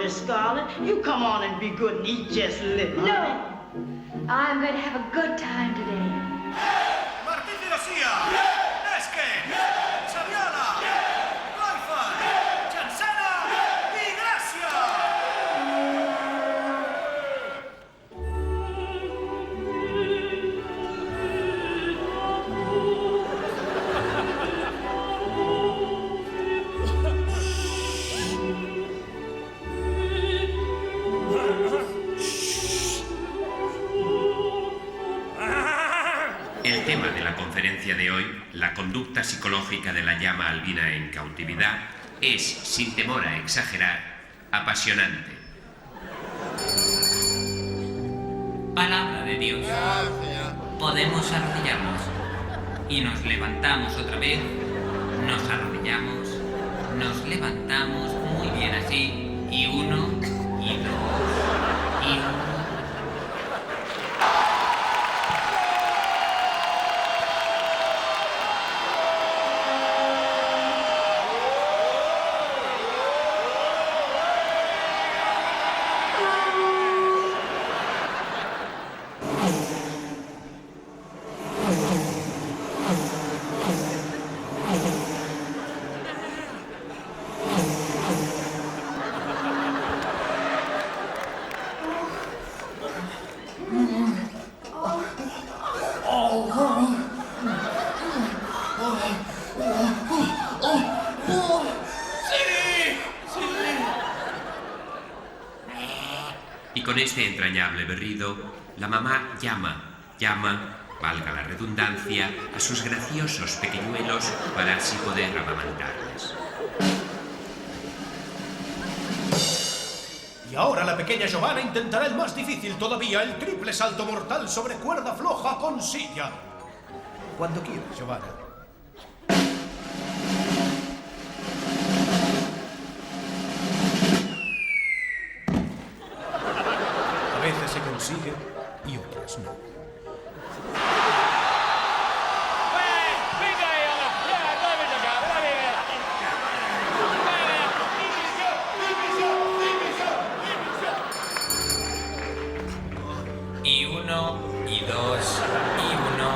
Scarlet, you come on and be good and eat just a little. No, I'm going to have a good time today. Martín García, Esque, Saviola, Loifa, Chansana y Gracia. El tema de la conferencia de hoy, la conducta psicológica de la llama albina en cautividad, es, sin temor a exagerar, apasionante. Palabra de Dios. Podemos arrodillarnos. Y nos levantamos otra vez. Nos arrodillamos. Nos levantamos muy bien así. Y uno, y dos, y uno. Y con este entrañable berrido, la mamá llama, llama, valga la redundancia, a sus graciosos pequeñuelos para así poder amamantarles. Y ahora la pequeña Giovanna intentará el más difícil todavía, el triple salto mortal sobre cuerda floja con silla. Cuando quieras, Giovanna. A veces se consigue y otras no. Y uno, y dos, y uno,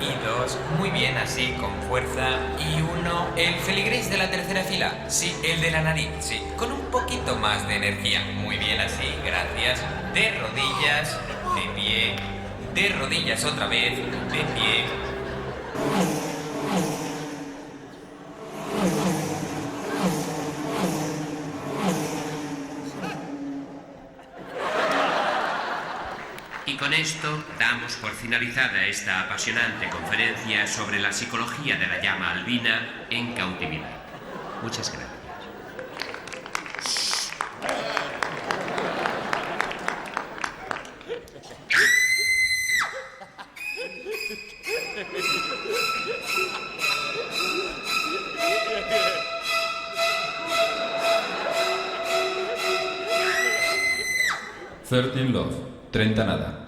y dos. Muy bien, así, con fuerza. Y uno. El feligrés de la tercera fila. Sí, el de la nariz, sí. Con un poquito más de energía. Muy bien, así, gracias. De rodillas, de pie. De rodillas otra vez, de pie. Y con esto damos por finalizada esta apasionante conferencia sobre la psicología de la llama albina en cautividad. Muchas gracias. Love, 30 nada.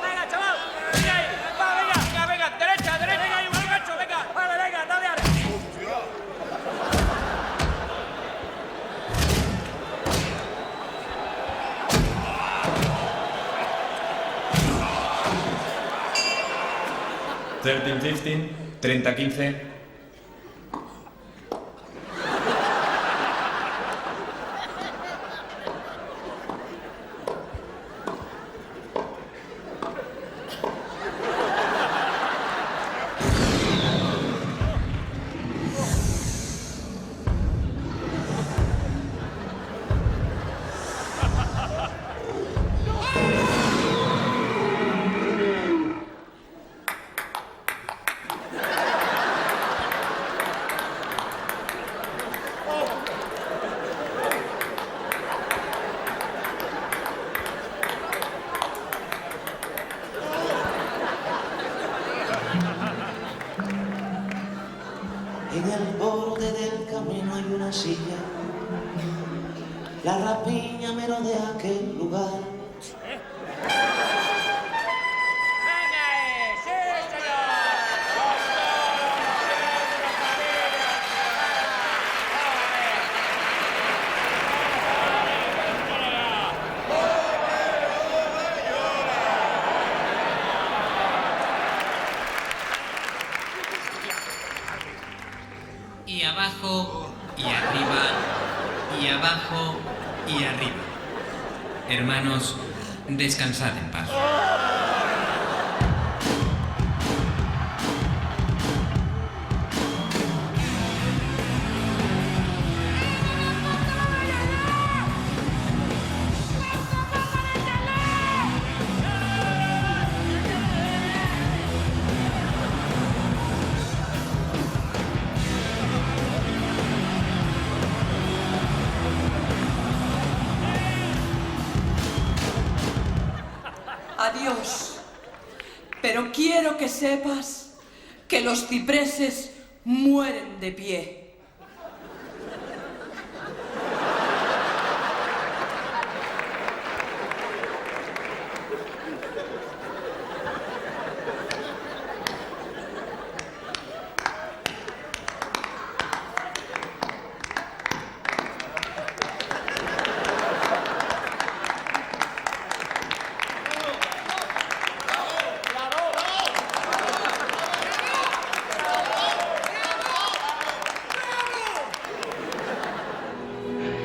Venga, chaval, venga ahí, va, venga, derecha, venga ahí, un gancho, venga, vale, venga, dale, dale. $13.15, 30-15. En el borde del camino hay una silla, la rapiña merodea aquel lugar. Venga ahí, sí, señor. Y abajo, y arriba, y abajo, y arriba. Hermanos, descansad en paz. Adiós. Pero quiero que sepas que los cipreses mueren de pie.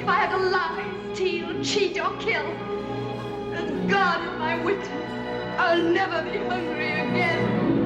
If I had to lie, steal, cheat, or kill, as God is my witness, I'll never be hungry again.